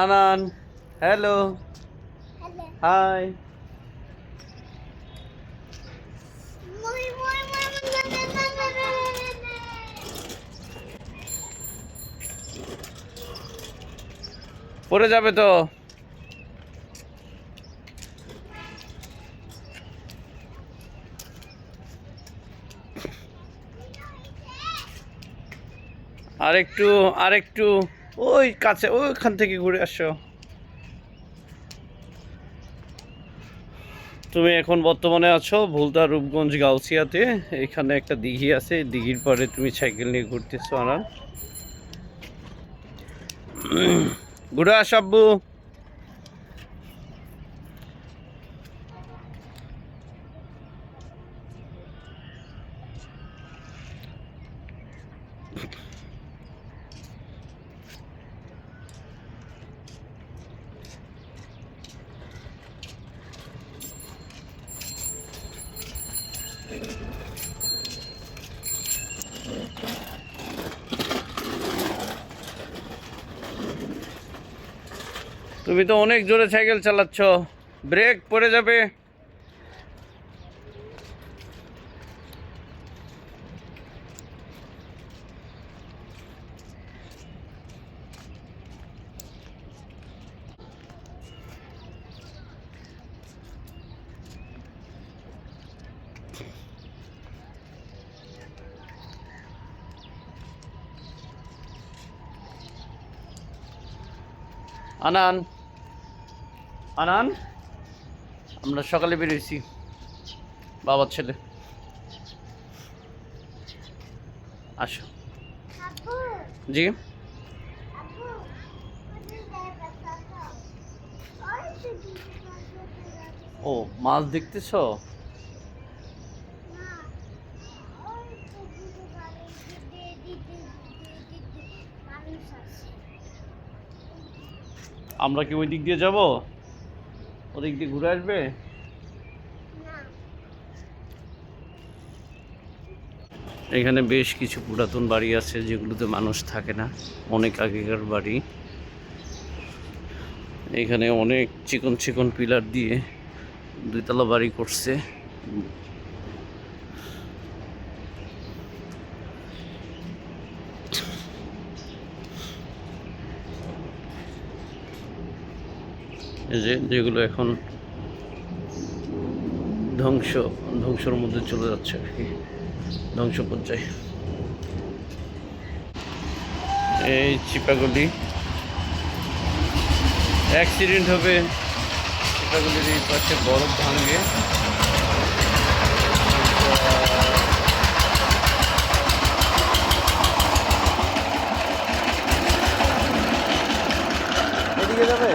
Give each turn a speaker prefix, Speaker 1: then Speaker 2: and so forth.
Speaker 1: আনান, hello, high. পড়ে যাবে তো। আরেকটু আরেকটু ওই কাছে, ওইখান থেকে ঘুরে আসো। তুমি এখন বর্তমানে আছো ভুলতা রূপগঞ্জ গাউসিয়াতে। এখানে একটা দিঘি আছে, দিঘির পরে তুমি সাইকেল নিয়ে ঘুরতেছো। আনান, ঘুরে আস আব্বু। তুমি তো অনেক জোরে সাইকেল চালাচ্ছ, ব্রেক পড়ে যাবে। আনান, আনান, আমরা সকালে বেরিয়েছি বাবার ছেলে। আসো। জি, ও মাছ দেখতেছো? আমরা কি ওই দিক দিয়ে যাব? ওদিক দিয়ে ঘুরে আসবে? এখানে বেশ কিছু পুরাতন বাড়ি আছে যেগুলোতে মানুষ থাকে না, অনেক আগেকার বাড়ি। এখানে অনেক চিকন চিকন পিলার দিয়ে দুইতলা বাড়ি করছে। এই যেগুলো এখন ধ্বংসর মধ্যে চলে যাচ্ছে আর কি, ধ্বংস পর্যায়ে। এই চিপাগুলি অ্যাক্সিডেন্ট হবে, চিপাগুলির এই পাশে বরফ ভাঙবে। এদিকে যাবে।